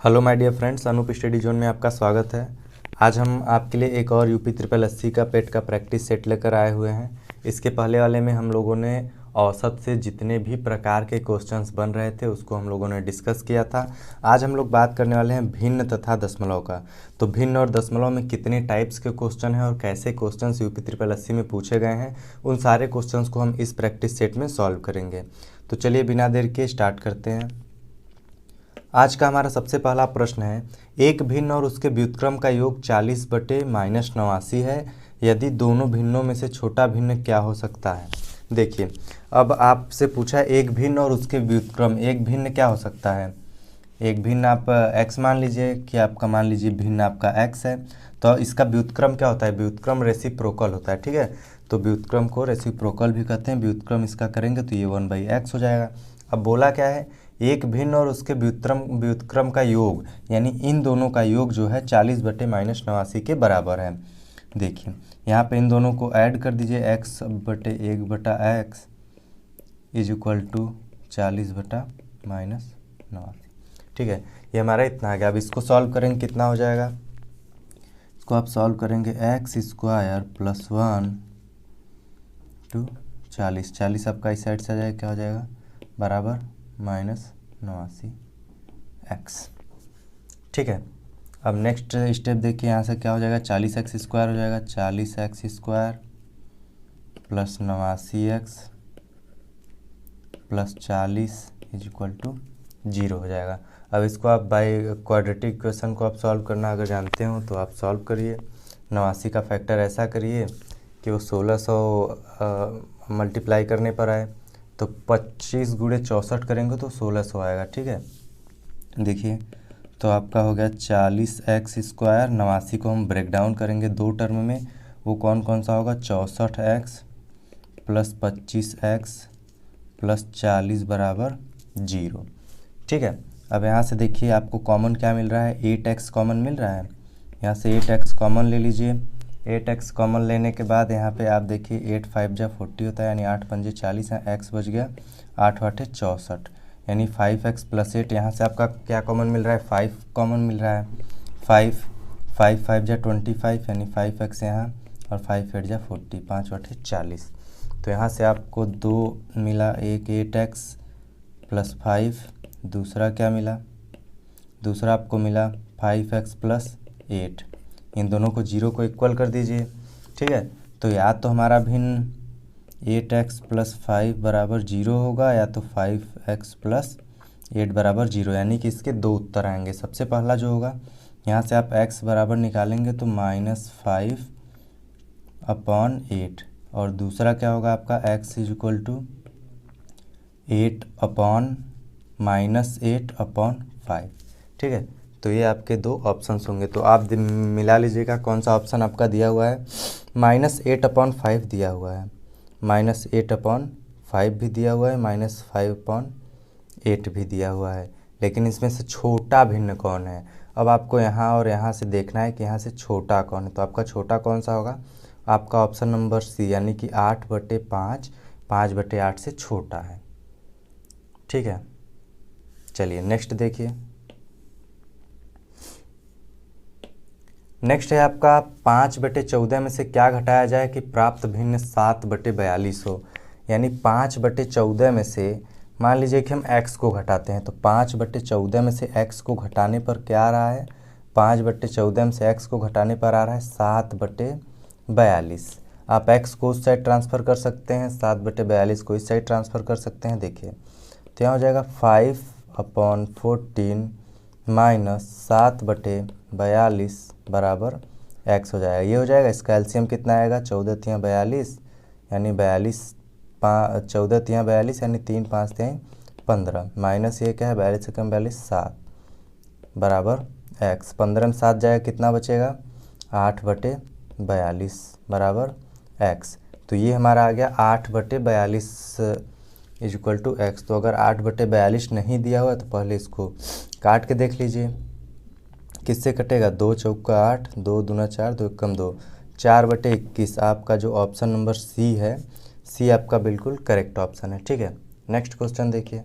Hello my dear friends, Anoop study zone में आपका स्वागत है। आज हम आपके लिए एक और यूपी ट्रिपल एससी का पेट का प्रैक्टिस सेट लेकर आए हुए हैं। इसके पहले वाले में हम लोगों ने औसत से जितने भी प्रकार के क्वेश्चंस बन रहे थे उसको हम लोगों ने डिस्कस किया था। आज हम लोग बात करने वाले हैं भिन्न तथा दशमलव का। तो भिन्न और दशमलव में कितने टाइप्स के क्वेश्चन हैं और कैसे क्वेश्चंस यूपी ट्रिपल एससी में पूछे गए हैं, उन सारे क्वेश्चंस को हम इस प्रैक्टिस सेट में सॉल्व करेंगे। तो चलिए बिना देर के स्टार्ट करते हैं। आज का हमारा सबसे पहला प्रश्न है, एक भिन्न और उसके व्युत्क्रम का योग 40/-89 है। यदि दोनों भिन्नों में से छोटा भिन्न क्या हो सकता है। देखिए, अब आपसे पूछा है एक भिन्न और उसके व्युत्क्रम। एक भिन्न क्या हो सकता है। एक भिन्न आप x मान लीजिए कि आपका मान लीजिए भिन्न आपका x है, तो इसका व्युत्क्रम क्या होता है। व्युत्क्रम रेसिप्रोकल होता है, ठीक है। तो व्युत्क्रम को रेसिप्रोकल भी कहते हैं। व्युत्क्रम इसका करेंगे तो ये 1/x हो जाएगा। अब बोला क्या है, एक भिन्न और उसके व्युत्क्रम का योग, यानी इन दोनों का योग जो है 40/-89 के बराबर है। देखिए यहाँ पे इन दोनों को ऐड कर दीजिए, x/1/x इज इक्वल टू 40/-89। ठीक है, ये हमारा इतना आ गया। अब इसको सॉल्व करेंगे, कितना हो जाएगा। इसको आप सॉल्व करेंगे x² + 1 टू 40 आपका इस साइड से आ जाएगा, क्या हो जाएगा बराबर -89x। ठीक है, अब नेक्स्ट स्टेप देखिए, यहाँ से क्या हो जाएगा 40x² हो जाएगा। 40x² + 89x + 40 is equal to 0 हो जाएगा। अब इसको आप बाय क्वाड्रेटिक इक्वेशन को आप सॉल्व करना अगर जानते हो तो आप सॉल्व करिए। 89 का फैक्टर ऐसा करिए कि वो 1600 मल्टीप्लाई करने पर आए, तो 25 × 64 करेंगे तो 1600 आएगा। ठीक है, देखिए तो आपका हो गया 40x²। 89 को हम ब्रेक डाउन करेंगे दो टर्म में, वो कौन कौन सा होगा 64x + 25x + 40 बराबर 0। ठीक है, अब यहाँ से देखिए आपको कॉमन क्या मिल रहा है, 8x कॉमन मिल रहा है। यहाँ से 8x कॉमन ले लीजिए। 8x कॉमन लेने के बाद यहाँ पे आप देखिए 8 × 5 = 40 होता है, यानी 8 × 5 = 40 है। x बच गया 8 × 8 = 64, यानी 5x + 8। यहाँ से आपका क्या कॉमन मिल रहा है, 5 कॉमन मिल रहा है। 5 5 × 5 = 25, यानी 5x यहाँ और 5 × 8 = 40, 5 × 8 = 40। तो यहाँ से आपको 2 मिला, एक 8x + 5, दूसरा क्या मिला, दूसरा आपको मिला 5x + 8। इन दोनों को 0 को इक्वल कर दीजिए। ठीक है, तो या तो हमारा भिन्न 8x + 5 बराबर 0 होगा, या तो 5x + 8 बराबर 0, यानी कि इसके दो उत्तर आएंगे। सबसे पहला जो होगा, यहाँ से आप x बराबर निकालेंगे तो -5/8, और दूसरा क्या होगा आपका x इज इक्वल टू 8/-8/5। ठीक है, तो ये आपके दो ऑप्शंस होंगे। तो आप मिला लीजिएगा कौन सा ऑप्शन आपका दिया हुआ है। -8/5 दिया हुआ है, -8/5 भी दिया हुआ है, -5/8 भी दिया हुआ है। लेकिन इसमें से छोटा भिन्न कौन है। अब आपको यहाँ और यहाँ से देखना है कि यहाँ से छोटा कौन है। तो आपका छोटा कौन सा होगा, आपका ऑप्शन नंबर सी, यानी कि 8/5 5/8 से छोटा है। ठीक है, चलिए नेक्स्ट देखिए। नेक्स्ट है आपका 5/14 में से क्या घटाया जाए कि प्राप्त भिन्न 7/42 हो। यानी 5/14 में से मान लीजिए कि हम x को घटाते हैं, तो 5/14 में से x को घटाने पर क्या आ रहा है, 5/14 में से x को घटाने पर आ रहा है 7/42। आप x को उस साइड ट्रांसफ़र कर सकते हैं, 7/42 को इस साइड ट्रांसफ़र कर सकते हैं। देखिए तो यहाँ हो जाएगा 5/14 - 7/42 बराबर x हो जाएगा। ये हो जाएगा, इसका एलसीएम कितना आएगा 14 × 42, यानी 14 × 42 यानी 3 × 5 = 15, माइनस ये क्या है 42 से कम 42 7 बराबर x। 15 में 7 जाएगा, कितना बचेगा 8/42 बराबर x। तो ये हमारा आ गया 8/42 इज इक्वल टू x। तो अगर 8/42 नहीं दिया हुआ तो पहले इसको काट के देख लीजिए, किससे कटेगा, 2 × 4 = 8, 2 × 2 = 4, 2 × 1 = 2, 4/21। आपका जो ऑप्शन नंबर सी है, सी आपका बिल्कुल करेक्ट ऑप्शन है। ठीक है, नेक्स्ट क्वेश्चन देखिए।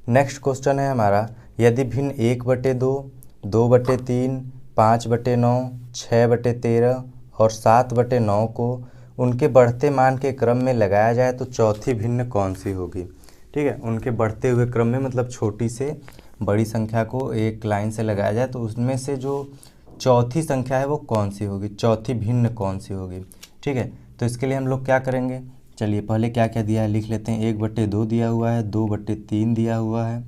नेक्स्ट क्वेश्चन है हमारा, यदि भिन्न 1/2, 2/3, 5/9, 6/13 और 7/9 को उनके बढ़ते मान के क्रम में लगाया जाए तो चौथी भिन्न कौन सी होगी। ठीक है, उनके बढ़ते हुए क्रम में मतलब छोटी से बड़ी संख्या को एक लाइन से लगाया जाए तो उसमें से जो चौथी संख्या है वो कौन सी होगी, चौथी भिन्न कौन सी होगी। ठीक है, तो इसके लिए हम लोग क्या करेंगे, चलिए पहले क्या क्या दिया है लिख लेते हैं। 1/2 दिया हुआ है, 2/3 दिया हुआ है,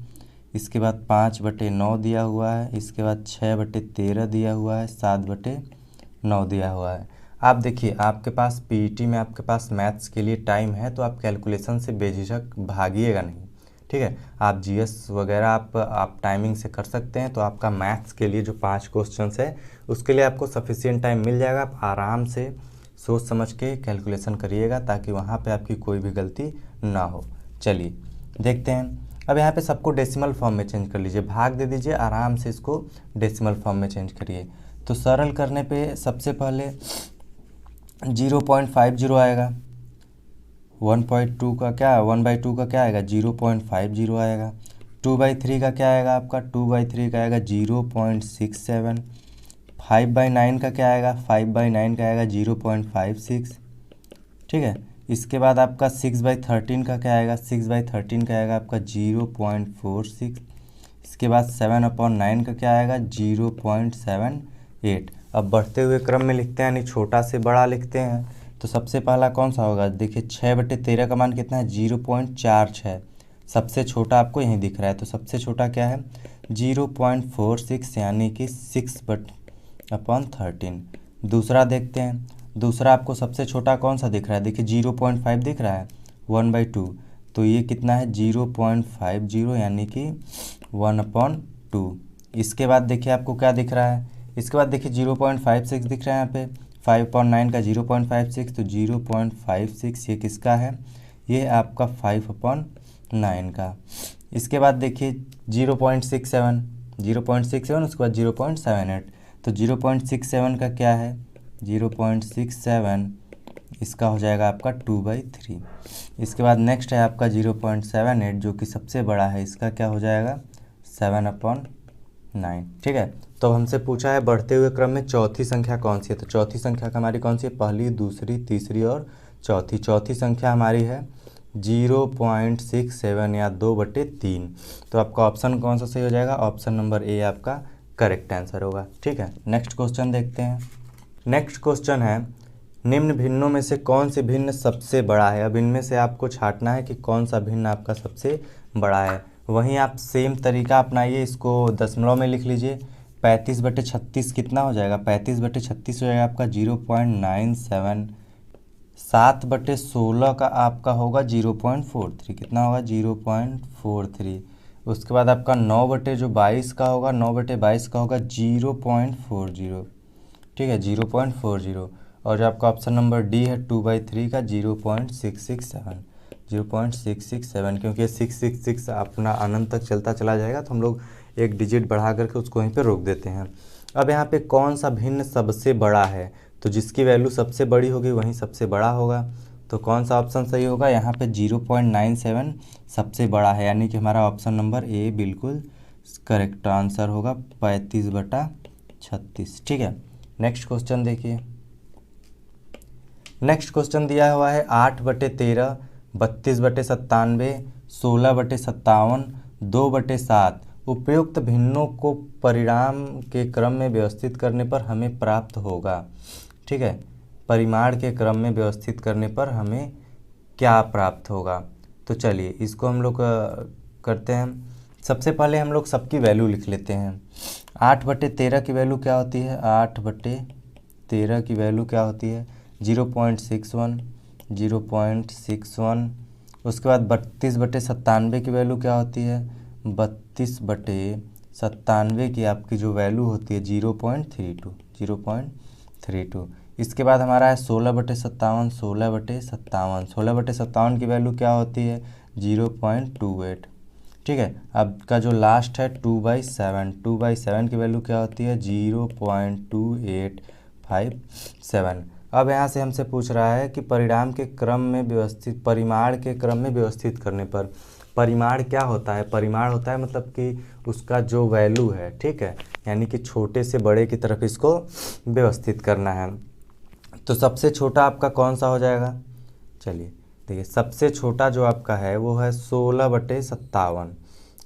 इसके बाद 5/9 दिया हुआ है, इसके बाद 6/13 दिया हुआ है, 7/9 दिया हुआ है। आप देखिए आपके पास पीईटी में आपके पास मैथ्स के लिए टाइम है तो आप कैलकुलेशन से बेझिझक भागिएगा नहीं। ठीक है, आप जीएस वगैरह आप टाइमिंग से कर सकते हैं, तो आपका मैथ्स के लिए जो 5 क्वेश्चंस है उसके लिए आपको सफिशिएंट टाइम मिल जाएगा। आप आराम से सोच समझ के कैलकुलेशन करिएगा ताकि वहाँ पे आपकी कोई भी गलती ना हो। चलिए देखते हैं। अब यहाँ पे सबको डेसिमल फॉर्म में चेंज कर लीजिए, भाग दे दीजिए, आराम से इसको डेसिमल फॉर्म में चेंज करिए। तो सरल करने पे सबसे पहले 0.50 आएगा, 1/2 का क्या, 1/2 का क्या आएगा 0.50 आएगा। 2/3 का क्या आएगा आपका, 2/3 का आएगा 0.67। 5/9 का क्या आएगा, 5/9 का आएगा 0.56। ठीक है, इसके बाद आपका 6/13 का क्या आएगा, 6/13 का आएगा आपका 0.46। इसके बाद 7/9 का क्या आएगा 0.78। अब बढ़ते हुए क्रम में लिखते हैं, यानी छोटा से बड़ा लिखते हैं। तो सबसे पहला कौन सा होगा, देखिए 6/13 का मान कितना है 0.46, सबसे छोटा आपको यहीं दिख रहा है। तो सबसे छोटा क्या है 0.46 यानी कि 6/13। दूसरा देखते हैं, दूसरा आपको सबसे छोटा कौन सा दिख रहा है, देखिए 0.5 दिख रहा है 1/2, तो ये कितना है 0.50 यानी कि 1/2। इसके बाद देखिए आपको क्या दिख रहा है, इसके बाद देखिए 0.56 दिख रहा है यहाँ पे, 5/9 का 0.56, तो 0.56 ये किसका है, ये आपका 5/9 का। इसके बाद देखिए 0.67, 0.67 उसके बाद 0.78, तो 0.67 का क्या है 0.67, इसका हो जाएगा आपका 2/3। इसके बाद नेक्स्ट है आपका 0.78 जो कि सबसे बड़ा है, इसका क्या हो जाएगा 7/9। ठीक है, तो हमसे पूछा है बढ़ते हुए क्रम में चौथी संख्या कौन सी है। तो चौथी संख्या हमारी कौन सी है, पहली, दूसरी, तीसरी और चौथी। चौथी संख्या हमारी है 0.67 या 2/3। तो आपका ऑप्शन कौन सा सही हो जाएगा, ऑप्शन नंबर ए आपका करेक्ट आंसर होगा। ठीक है, नेक्स्ट क्वेश्चन देखते हैं। नेक्स्ट क्वेश्चन है, निम्न भिन्नों में से कौन सी भिन्न सबसे बड़ा है। अब इनमें से आपको छांटना है कि कौन सा भिन्न आपका सबसे बड़ा है। वहीं आप सेम तरीका अपनाइए, इसको दशमलव में लिख लीजिए। 35/36 कितना हो जाएगा, 35/36 हो जाएगा आपका 0.97। 7/16 का आपका होगा 0.43, कितना होगा 0.43। उसके बाद आपका 9/22 का होगा, 9/22 का होगा 0.40। ठीक है 0.40। और जो आपका ऑप्शन नंबर डी है 2/3 का 0.667, 0.667, क्योंकि 666 अपना अनंत तक चलता चला जाएगा तो हम लोग एक डिजिट बढ़ा करके उसको वहीं पे रोक देते हैं। अब यहाँ पे कौन सा भिन्न सबसे बड़ा है, तो जिसकी वैल्यू सबसे बड़ी होगी वहीं सबसे बड़ा होगा। तो कौन सा ऑप्शन सही होगा, यहाँ पे 0.97 सबसे बड़ा है, यानी कि हमारा ऑप्शन नंबर ए बिल्कुल करेक्ट आंसर होगा 35/36। ठीक है, नेक्स्ट क्वेश्चन देखिए। नेक्स्ट क्वेश्चन दिया हुआ है 8/13, 32/97, 16/57, 2/7 उपयुक्त भिन्नों को परिमाण के क्रम में व्यवस्थित करने पर हमें प्राप्त होगा। ठीक है, परिमाण के क्रम में व्यवस्थित करने पर हमें क्या प्राप्त होगा। तो चलिए इसको हम लोग करते हैं। सबसे पहले हम लोग सबकी वैल्यू लिख लेते हैं। 8/13 की वैल्यू क्या होती है, 8/13 की वैल्यू क्या होती है 0.61, 0.61। उसके बाद 32/97 की वैल्यू क्या होती है, 32/97 की आपकी जो वैल्यू होती है 0.32, 0.32। इसके बाद हमारा है 16/57, 16/57, 16/57 की वैल्यू क्या होती है 0.28। ठीक है, अब का जो लास्ट है 2/7, 2/7 की वैल्यू क्या होती है 0.2857। अब यहाँ से हमसे पूछ रहा है कि परिमाण के क्रम में व्यवस्थित करने पर परिमाण क्या होता है, परिमाण होता है मतलब कि उसका जो वैल्यू है, ठीक है, यानी कि छोटे से बड़े की तरफ इसको व्यवस्थित करना है। तो सबसे छोटा आपका कौन सा हो जाएगा, चलिए देखिए सबसे छोटा जो आपका है वो है 16/57।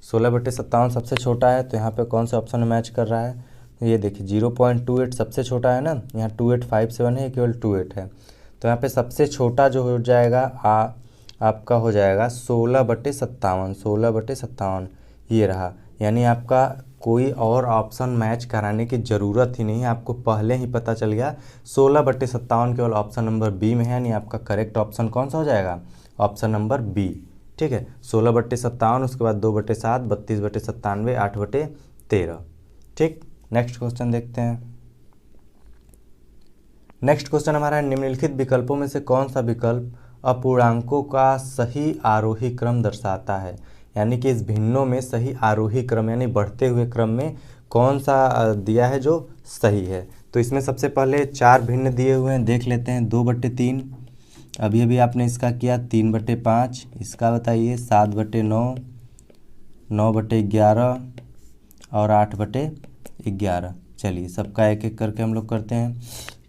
16/57 सबसे छोटा है, तो यहाँ पे कौन सा ऑप्शन मैच कर रहा है, ये देखिए 0.28 सबसे छोटा है ना, यहाँ 2857 है, केवल 28 है, तो यहाँ पे सबसे छोटा जो हो जाएगा आपका हो जाएगा 16/57। 16/57 ये रहा, यानी आपका कोई और ऑप्शन मैच कराने की ज़रूरत ही नहीं है, आपको पहले ही पता चल गया 16/57 केवल ऑप्शन नंबर बी में है, यानी आपका करेक्ट ऑप्शन कौन सा हो जाएगा, ऑप्शन नंबर बी, ठीक है। 16/57, उसके बाद 2/7, 32/97, 8/13, ठीक। नेक्स्ट क्वेश्चन देखते हैं। नेक्स्ट क्वेश्चन हमारा है, निम्नलिखित विकल्पों में से कौन सा विकल्प अपूर्णांकों का सही आरोही क्रम दर्शाता है, यानी कि इस भिन्नों में सही आरोही क्रम यानी बढ़ते हुए क्रम में कौन सा दिया है जो सही है। तो इसमें सबसे पहले 4 भिन्न दिए हुए हैं, देख लेते हैं। 2/3 अभी अभी आपने इसका किया, 3/5 इसका बताइए, 7/9, 9/11 और 8/11। चलिए सबका एक एक करके हम लोग करते हैं।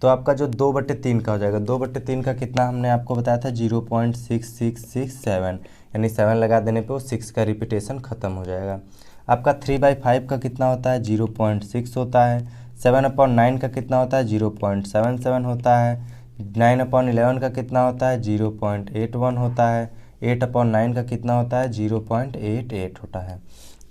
तो आपका जो 2/3 का हो जाएगा, 2/3 का कितना हमने आपको बताया था 0.6667, यानी 7 लगा देने पे वो 6 का रिपीटेशन ख़त्म हो जाएगा। आपका 3/5 का कितना होता है 0.6 होता है। 7/9 का कितना होता है 0.77 होता है। 9/11 का कितना होता है 0.81 होता है। 8/9 का कितना होता है 0.88 होता है,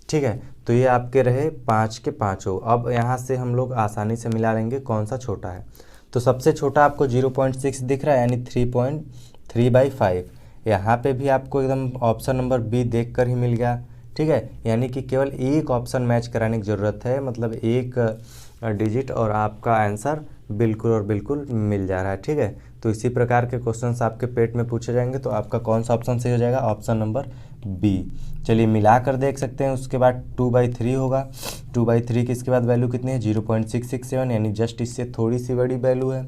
ठीक है। तो ये आपके रहे 5 के पाँचों। अब यहाँ से हम लोग आसानी से मिला लेंगे कौन सा छोटा है। तो सबसे छोटा आपको 0.6 दिख रहा है, यानी 3.3/5। यहाँ पे भी आपको एकदम ऑप्शन नंबर बी देख कर ही मिल गया, ठीक है। यानी कि केवल एक ऑप्शन मैच कराने की ज़रूरत है, मतलब एक डिजिट और आपका आंसर बिल्कुल और बिल्कुल मिल जा रहा है, ठीक है। तो इसी प्रकार के क्वेश्चंस आपके पेट में पूछे जाएंगे, तो आपका कौन सा ऑप्शन सही हो जाएगा, ऑप्शन नंबर बी। चलिए मिला कर देख सकते हैं। उसके बाद 2/3 होगा। 2/3 की इसके बाद वैल्यू कितनी है 0.667, यानी जस्ट इससे थोड़ी सी बड़ी वैल्यू है।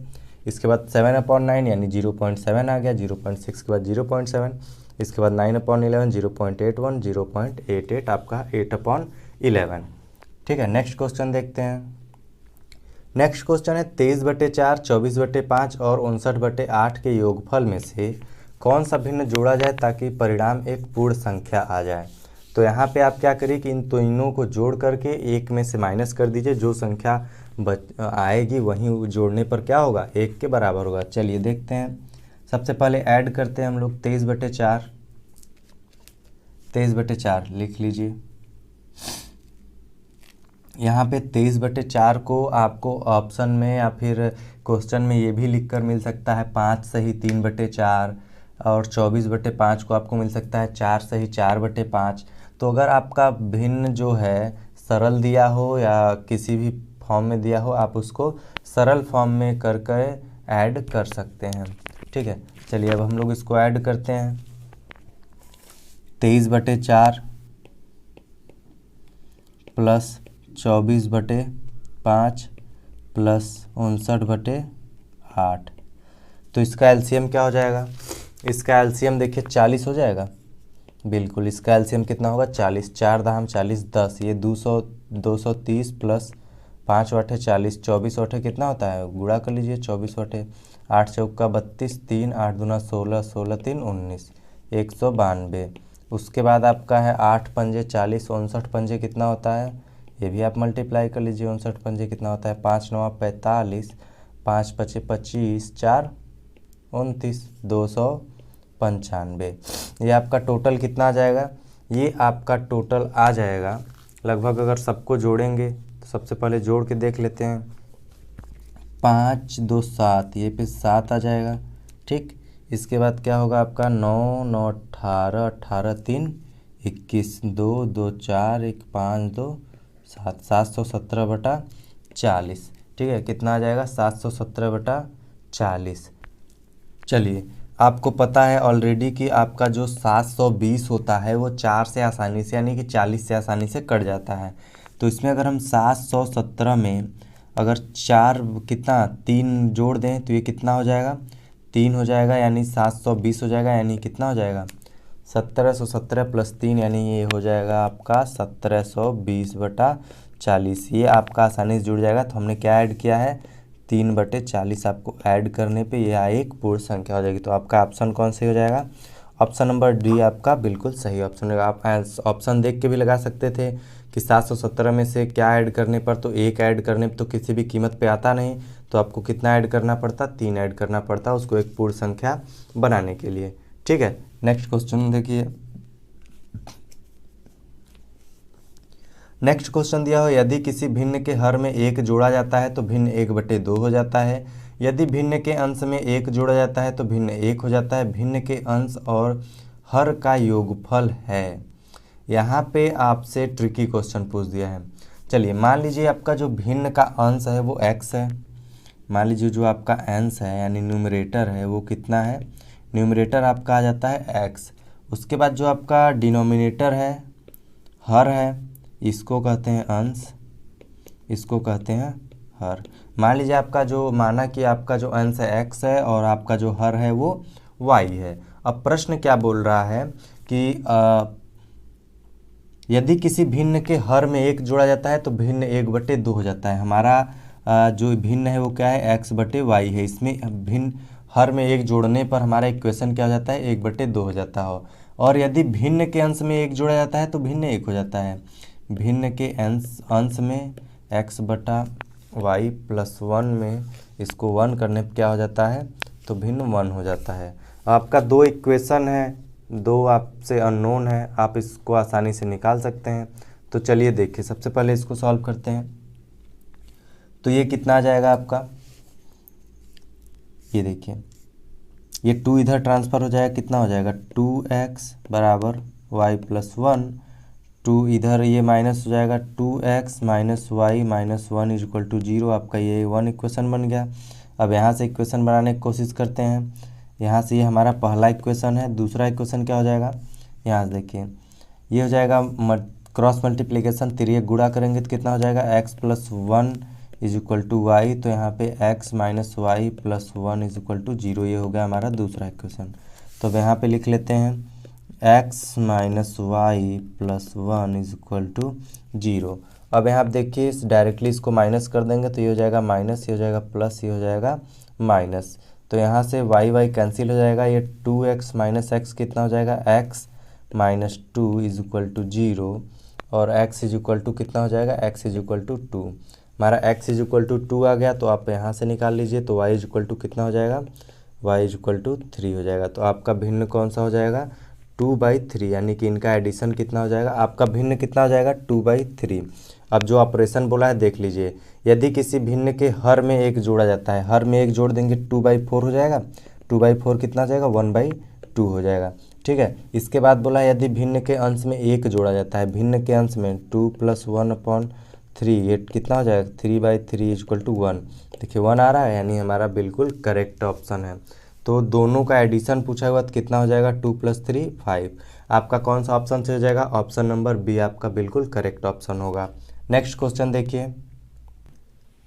इसके बाद 7/9 यानी 0.7 आ गया, 0.6 के बाद 0.7। इसके बाद 9/11 0.81, 0.88 आपका 8/11, ठीक है। नेक्स्ट क्वेश्चन देखते हैं। नेक्स्ट क्वेश्चन है 23/4, 24/5 और 59/8 के योगफल में से कौन सा भिन्न जोड़ा जाए ताकि परिणाम एक पूर्ण संख्या आ जाए। तो यहाँ पे आप क्या करिए कि इन तीनों को जोड़ करके एक में से माइनस कर दीजिए, जो संख्या आएगी वहीं जोड़ने पर क्या होगा 1 के बराबर होगा। चलिए देखते हैं। सबसे पहले ऐड करते हैं हम लोग 23/4। 23/4 लिख लीजिए। यहाँ पे 23/4 को आपको ऑप्शन में या फिर क्वेश्चन में ये भी लिख कर मिल सकता है 5 सही 3/4, और 24/5 को आपको मिल सकता है 4 सही 4/5। तो अगर आपका भिन्न जो है सरल दिया हो या किसी भी फॉर्म में दिया हो, आप उसको सरल फॉर्म में करके ऐड कर सकते हैं, ठीक है। चलिए अब हम लोग इसको ऐड करते हैं। 23/4 प्लस 24/5 प्लस 59/8। तो इसका एलसीएम क्या हो जाएगा, इसका एलसीएम देखिए 40 हो जाएगा। बिल्कुल इसका एलसीएम कितना होगा 40। 4 दाम 40 10, ये 230 प्लस 5/8 40, 24/8 कितना होता है गुणा कर लीजिए 24/8। 8 चौका 32, 3 8 दूना 16, 16 3 19, 192। उसके बाद आपका है 8 पंजे 40, 59 पंजे कितना होता है, ये भी आप मल्टीप्लाई कर लीजिए। 59 पंजे कितना होता है 5 9 45, 5 5 25, 4 29, 295। ये आपका टोटल कितना आ जाएगा, ये आपका टोटल आ जाएगा लगभग, अगर सबको जोड़ेंगे तो सबसे पहले जोड़ के देख लेते हैं। 5 2 7, ये पे 7 आ जाएगा, ठीक। इसके बाद क्या होगा आपका 9 9 18, 18 3 21, 2 2 4 1 5 2 7, 717/40, ठीक है। कितना आ जाएगा 717/40। चलिए आपको पता है ऑलरेडी कि आपका जो 720 होता है वो 4 से आसानी से यानी कि 40 से आसानी से कट जाता है। तो इसमें अगर हम 717 में अगर 4 कितना 3 जोड़ दें तो ये कितना हो जाएगा 3 हो जाएगा, यानी 720 हो जाएगा, यानी कितना हो जाएगा 1717 प्लस 3 यानी ये हो जाएगा आपका 1720/40। ये आपका आसानी से जुड़ जाएगा। तो हमने क्या ऐड किया है, 3/40 आपको ऐड करने पे यह एक पूर्ण संख्या हो जाएगी। तो आपका ऑप्शन कौन सा हो जाएगा, ऑप्शन नंबर डी आपका बिल्कुल सही ऑप्शन होगा। आप ऑप्शन देख के भी लगा सकते थे कि 717 में से क्या ऐड करने पर, तो एक ऐड करने पर तो किसी भी कीमत पे आता नहीं, तो आपको कितना ऐड करना पड़ता, 3 ऐड करना पड़ता उसको एक पूर्ण संख्या बनाने के लिए। ठीक है, नेक्स्ट क्वेश्चन देखिए। नेक्स्ट क्वेश्चन दिया हो, यदि किसी भिन्न के हर में 1 जोड़ा जाता है तो भिन्न 1/2 हो जाता है। यदि भिन्न के अंश में 1 जोड़ा जाता है तो भिन्न 1 हो जाता है। भिन्न के अंश और हर का योगफल है। यहाँ पे आपसे ट्रिकी क्वेश्चन पूछ दिया है। चलिए मान लीजिए आपका जो भिन्न का अंश है वो x है। मान लीजिए जो आपका अंश है यानी न्यूमरेटर है वो कितना है, न्यूमरेटर आपका आ जाता है x। उसके बाद जो आपका डिनोमिनेटर है हर है, इसको कहते हैं अंश, इसको कहते हैं हर। मान लीजिए आपका जो माना कि आपका जो अंश है x है और आपका जो हर है वो y है। अब प्रश्न क्या बोल रहा है कि यदि किसी भिन्न के हर में 1 जोड़ा जाता है तो भिन्न 1/2 हो जाता है। हमारा जो भिन्न है वो क्या है, x/y है। इसमें भिन्न हर में 1 जोड़ने पर हमारा इक्वेशन क्या हो जाता है, 1/2 हो जाता है। और यदि भिन्न के अंश में 1 जोड़ा जाता है तो भिन्न 1 हो जाता है। भिन्न के अंश में x/y प्लस 1 में इसको 1 करने पर क्या हो जाता है, तो भिन्न 1 हो जाता है। आपका 2 इक्वेशन है, 2 आपसे अननोन है, आप इसको आसानी से निकाल सकते हैं। तो चलिए देखिए, सबसे पहले इसको सॉल्व करते हैं। तो ये कितना आ जाएगा आपका, ये देखिए ये 2 इधर ट्रांसफ़र हो जाएगा, कितना हो जाएगा 2x बराबर y प्लस 1। 2 इधर ये माइनस हो जाएगा, 2x minus y minus 1 is equal to 0। आपका ये 1 इक्वेशन बन गया। अब यहाँ से इक्वेशन बनाने की कोशिश करते हैं। यहाँ से ये हमारा पहला इक्वेशन है। दूसरा इक्वेशन क्या हो जाएगा, यहाँ से देखिए ये हो जाएगा क्रॉस मल्टीप्लिकेशन, 3 गुणा करेंगे तो कितना हो जाएगा, x plus 1 is equal to y. तो यहाँ पे x minus y plus 1 is equal to 0। ये हो गया हमारा दूसरा इक्वेशन। तो अब यहाँ पे लिख लेते हैं x minus y plus 1 is equal to 0। अब यहाँ आप देखिए डायरेक्टली इसको माइनस कर देंगे तो ये हो जाएगा माइनस, ये हो जाएगा प्लस, ये हो जाएगा माइनस। तो यहाँ से y कैंसिल हो जाएगा। ये 2x माइनस x कितना हो जाएगा, x minus 2 is equal to 0। और x इज इक्वल टू कितना हो जाएगा, x इज इक्वल टू 2। हमारा x इज इक्वल टू 2 आ गया। तो आप यहाँ से निकाल लीजिए। तो y इज इक्वल टू कितना हो जाएगा, y इज इक्वल टू 3 हो जाएगा। तो आपका भिन्न कौन सा हो जाएगा, 2/3, यानी कि इनका एडिशन कितना हो जाएगा, आपका भिन्न कितना हो जाएगा, 2/3। अब जो ऑपरेशन बोला है देख लीजिए, यदि किसी भिन्न के हर में 1 जोड़ा जाता है, हर में 1 जोड़ देंगे 2/4 हो जाएगा। 2/4 कितना हो जाएगा, 1/2 हो जाएगा। ठीक है, इसके बाद बोला है यदि भिन्न के अंश में 1 जोड़ा जाता है, भिन्न के अंश में 2 + 1/3, ये कितना हो जाएगा, 3/3 इज इक्वल टू 1। देखिए 1 आ रहा है, यानी हमारा बिल्कुल करेक्ट ऑप्शन है। तो दोनों का एडिशन पूछा हुआ तो कितना हो जाएगा, 2 + 3 5। आपका कौन सा ऑप्शन से हो जाएगा, ऑप्शन नंबर बी आपका बिल्कुल करेक्ट ऑप्शन होगा। नेक्स्ट क्वेश्चन देखिए।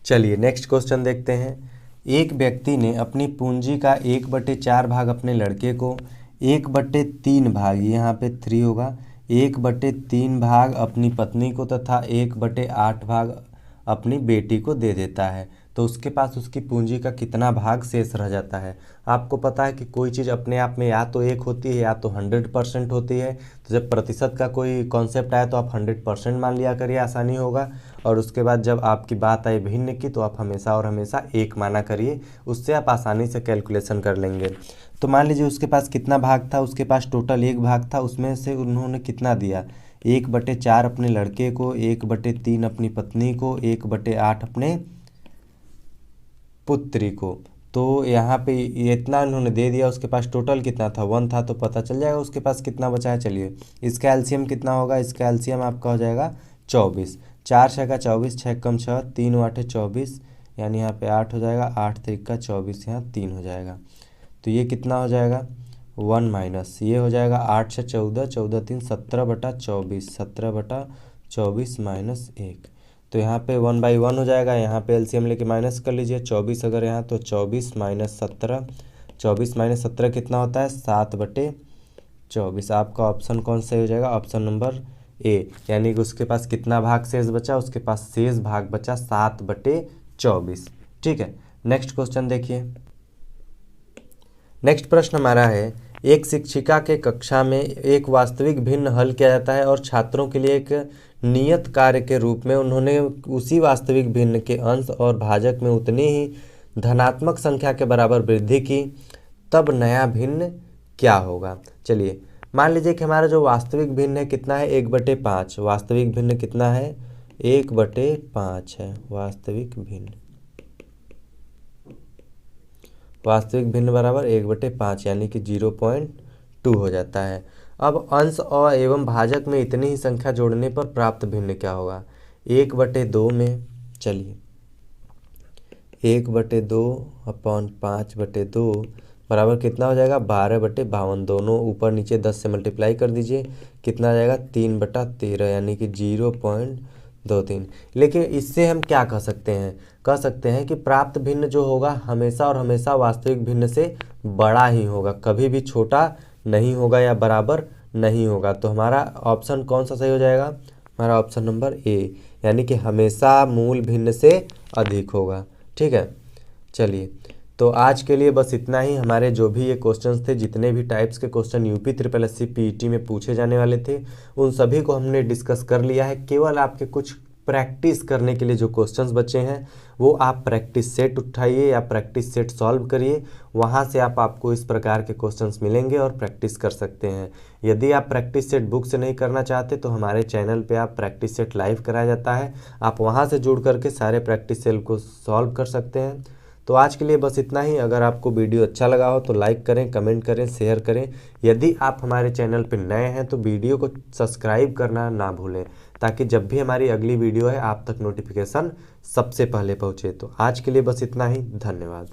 चलिए नेक्स्ट क्वेश्चन देखते हैं। एक व्यक्ति ने अपनी पूंजी का 1/4 भाग अपने लड़के को, 1/3 भाग, यहाँ पे 3 होगा, 1/3 भाग अपनी पत्नी को तथा 1/8 भाग अपनी बेटी को दे देता है। तो उसके पास उसकी पूंजी का कितना भाग शेष रह जाता है। आपको पता है कि कोई चीज़ अपने आप में या तो 1 होती है या तो 100% होती है। तो जब प्रतिशत का कोई कॉन्सेप्ट आए तो आप 100% मान लिया करिए, आसानी होगा। और उसके बाद जब आपकी बात आए भिन्न की तो आप हमेशा और हमेशा 1 माना करिए, उससे आप आसानी से कैलकुलेशन कर लेंगे। तो मान लीजिए उसके पास कितना भाग था, उसके पास टोटल 1 भाग था, उसमें से उन्होंने कितना दिया, 1/4 अपने लड़के को, 1/3 अपनी पत्नी को, 1/8 अपने पुत्री को। तो यहाँ पे इतना इन्होंने दे दिया, उसके पास टोटल कितना था, 1 था। तो पता चल जाएगा उसके पास कितना बचा है। चलिए इसका एलसीएम कितना होगा, इसका एलसीएम आपका हो जाएगा 24। 4 × 6 = 24, 6 × 6 = 3 × 8 = 24, यानी यहाँ पे 8 हो जाएगा, 8 × 3 = 24, यहाँ 3 हो जाएगा। तो ये कितना हो जाएगा, 1 माइनस ये हो जाएगा 8 × 6 = 14, 14 × 3 = 17/24, 17/24 माइनस 1। तो यहाँ पे 1/1 हो जाएगा। यहाँ पे एलसीएम लेके माइनस कर लीजिए, 24 अगर यहाँ तो 24 - 17, 24 - 17 कितना होता है, 7/24। 24। आपका ऑप्शन कौन सा हो जाएगा? ऑप्शन नंबर ए, यानी कि उसके पास कितना भाग शेष बचा? उसके पास शेष भाग बचा 7/24। ठीक है, नेक्स्ट क्वेश्चन देखिए। नेक्स्ट प्रश्न हमारा है, एक शिक्षिका के कक्षा में एक वास्तविक भिन्न हल किया जाता है और छात्रों के लिए एक नियत कार्य के रूप में उन्होंने उसी वास्तविक भिन्न के अंश और भाजक में उतनी ही धनात्मक संख्या के बराबर वृद्धि की, तब नया भिन्न क्या होगा? चलिए मान लीजिए कि हमारा जो वास्तविक भिन्न है कितना है? 1/5। वास्तविक भिन्न कितना है? 1/5 है वास्तविक भिन्न। वास्तविक भिन्न बराबर 1/5 यानी कि 0.2 हो जाता है। अब अंश और एवं भाजक में इतनी ही संख्या जोड़ने पर प्राप्त भिन्न क्या होगा? 1/2 में, चलिए 1/2/5/2 बराबर कितना हो जाएगा? 12/52। दोनों ऊपर नीचे 10 से मल्टीप्लाई कर दीजिए, कितना आ जाएगा? 3/13 यानी कि 0.23। लेकिन इससे हम क्या कह सकते हैं? कह सकते हैं कि प्राप्त भिन्न जो होगा हमेशा और हमेशा वास्तविक भिन्न से बड़ा ही होगा, कभी भी छोटा नहीं होगा या बराबर नहीं होगा। तो हमारा ऑप्शन कौन सा सही हो जाएगा? हमारा ऑप्शन नंबर ए, यानी कि हमेशा मूल भिन्न से अधिक होगा। ठीक है, चलिए तो आज के लिए बस इतना ही। हमारे जो भी ये क्वेश्चंस थे, जितने भी टाइप्स के क्वेश्चन यूपी SSSC पीईटी में पूछे जाने वाले थे, उन सभी को हमने डिस्कस कर लिया है। केवल आपके कुछ प्रैक्टिस करने के लिए जो क्वेश्चंस बचे हैं वो आप प्रैक्टिस सेट उठाइए या प्रैक्टिस सेट सॉल्व करिए। वहाँ से आपको इस प्रकार के क्वेश्चंस मिलेंगे और प्रैक्टिस कर सकते हैं। यदि आप प्रैक्टिस सेट बुक से नहीं करना चाहते तो हमारे चैनल पे आप प्रैक्टिस सेट लाइव कराया जाता है, आप वहाँ से जुड़ करके सारे प्रैक्टिस सेट को सॉल्व कर सकते हैं। तो आज के लिए बस इतना ही। अगर आपको वीडियो अच्छा लगा हो तो लाइक करें, कमेंट करें, शेयर करें। यदि आप हमारे चैनल पर नए हैं तो वीडियो को सब्सक्राइब करना ना भूलें, ताकि जब भी हमारी अगली वीडियो है आप तक नोटिफिकेशन सबसे पहले पहुंचे। तो आज के लिए बस इतना ही, धन्यवाद।